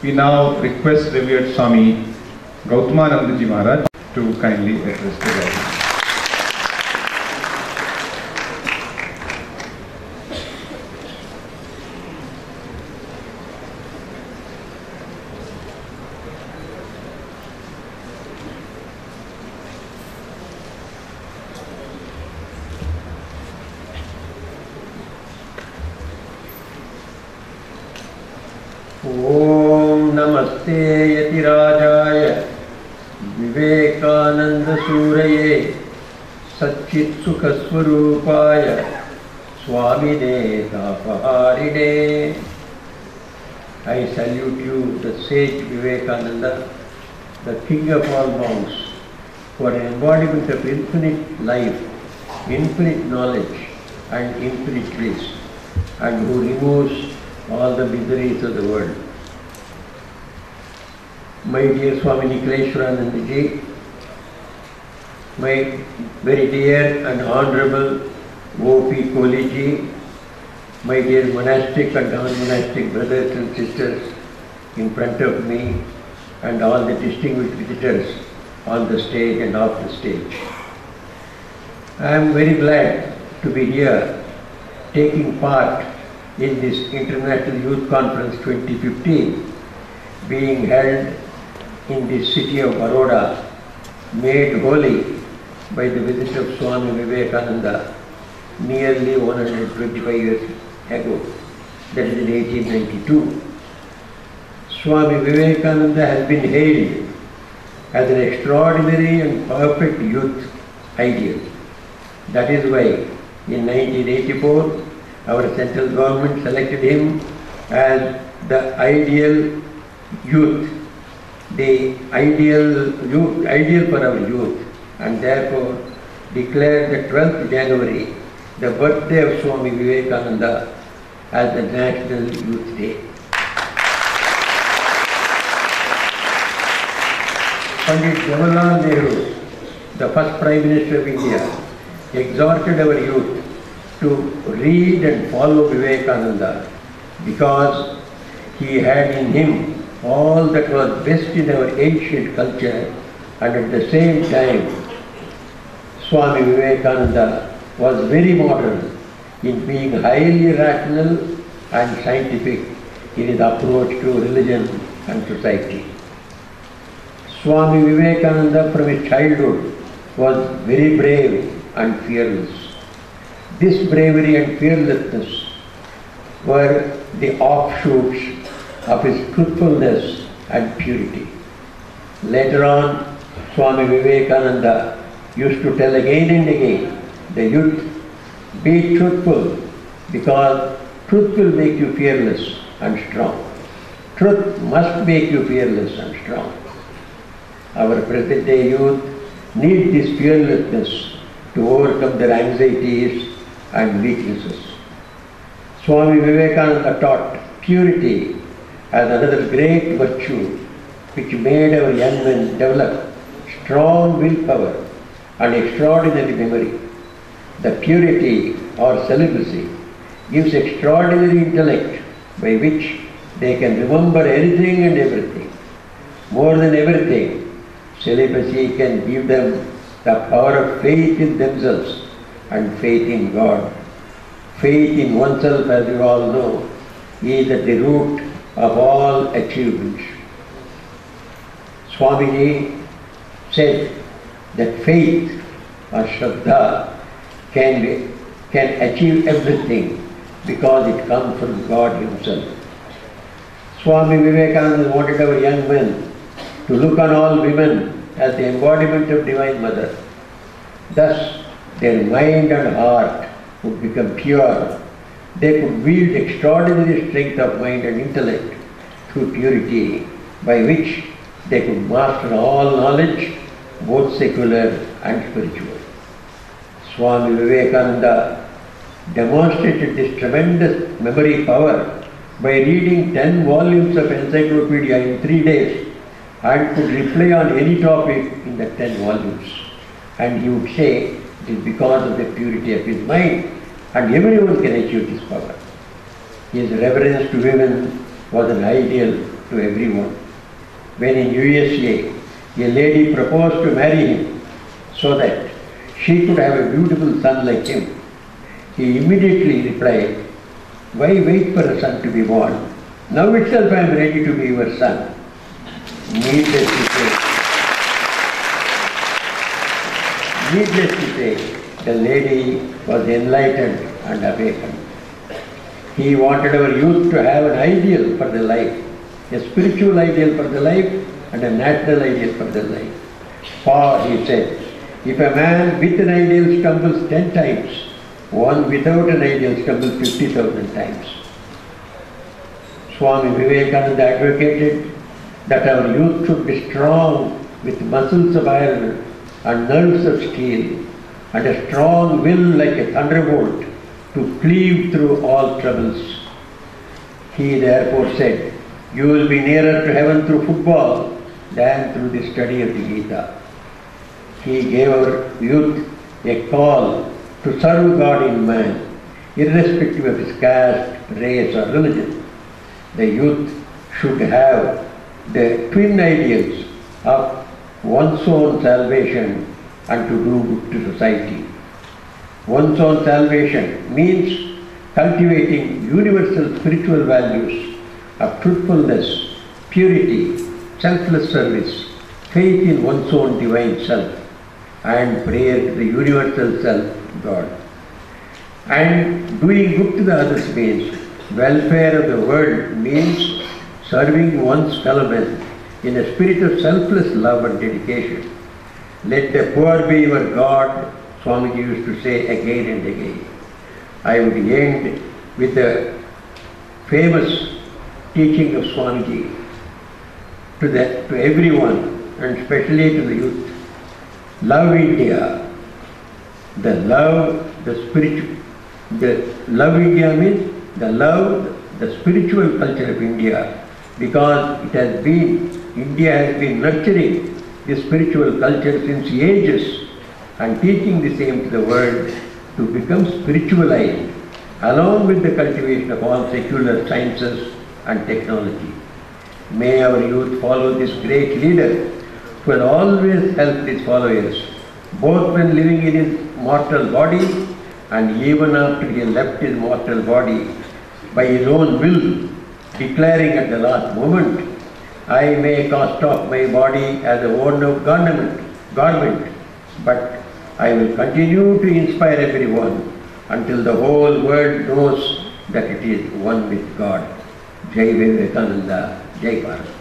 We now request revered Swami Gatamanandaji Maharaj to kindly address the gathering. Om Namaste Yatirajaya Vivekananda Suraye Satchit Sukhaswarupaya Swamine Tapaharine. I salute you, the sage Vivekananda, the king of all monks, for an embodiment of infinite life, infinite knowledge and infinite bliss, and who removes all the miseries of the world. My dear Swami Nikleshwaranandaji, my very dear and honorable O.P. Kohli, my dear monastic and non-monastic brothers and sisters in front of me, and all the distinguished visitors on the stage and off the stage. I am very glad to be here taking part in this International Youth Conference 2015 being held in the city of Baroda, made holy by the visit of Swami Vivekananda nearly 125 years ago, that is in 1892. Swami Vivekananda has been hailed as an extraordinary and perfect youth ideal. That is why in 1984 our central government selected him as the ideal youth, the ideal for our youth, and therefore declared the 12th January, the birthday of Swami Vivekananda, as the National Youth Day. Pandit Jawaharlal Nehru, the first Prime Minister of India, exhorted our youth to read and follow Vivekananda because he had in him all that was best in our ancient culture, and at the same time Swami Vivekananda was very modern in being highly rational and scientific in his approach to religion and society. Swami Vivekananda from his childhood was very brave and fearless. This bravery and fearlessness were the offshoots of his truthfulness and purity. Later on, Swami Vivekananda used to tell again and again the youth, be truthful, because truth will make you fearless and strong. Truth must make you fearless and strong. Our present day youth need this fearlessness to overcome their anxieties and weaknesses. Swami Vivekananda taught purity as another great virtue which made our young men develop strong willpower and extraordinary memory. The purity or celibacy gives extraordinary intellect by which they can remember anything and everything. More than everything, celibacy can give them the power of faith in themselves and faith in God. Faith in oneself, as you all know, is at the root of all achievements. Swamiji said that faith or Shraddha can achieve everything because it comes from God Himself. Swami Vivekananda wanted our young men to look on all women as the embodiment of Divine Mother. Thus, their mind and heart would become pure. They could wield extraordinary strength of mind and intellect through purity, by which they could master all knowledge, both secular and spiritual. Swami Vivekananda demonstrated this tremendous memory power by reading 10 volumes of encyclopedia in 3 days and could reply on any topic in the 10 volumes. And he would say it is because of the purity of his mind, and everyone can achieve this power. His reverence to women was an ideal to everyone. When in USA, a lady proposed to marry him so that she could have a beautiful son like him, he immediately replied, "Why wait for a son to be born? Now itself I am ready to be your son." Needless to say, the lady was enlightened and awakened. He wanted our youth to have an ideal for their life, a spiritual ideal for their life and a natural ideal for their life. For, he said, if a man with an ideal stumbles 10 times, one without an ideal stumbles 50,000 times. Swami Vivekananda advocated that our youth should be strong with muscles of iron and nerves of steel and a strong will like a thunderbolt to cleave through all troubles. He therefore said, "You will be nearer to heaven through football than through the study of the Gita." He gave our youth a call to serve God in man, irrespective of his caste, race or religion. The youth should have the twin ideals of one's own salvation and to do good to society. One's own salvation means cultivating universal spiritual values of truthfulness, purity, selfless service, faith in one's own divine self, and prayer to the universal self, God. And doing good to the others means welfare of the world, means serving one's fellow men in a spirit of selfless love and dedication. Let the poor be your God, Swamiji used to say again and again. I would end with the famous teaching of Swamiji to everyone and especially to the youth. Love India. The love India means the spiritual culture of India, because India has been nurturing the spiritual culture since ages and teaching the same to the world to become spiritualized, along with the cultivation of all secular sciences and technology. May our youth follow this great leader who has always helped his followers, both when living in his mortal body and even after he left his mortal body, by his own will, declaring at the last moment, "I may cast off my body as a worn out garment, but I will continue to inspire everyone until the whole world knows that it is one with God." Jai Vivekananda, Jai Bharat.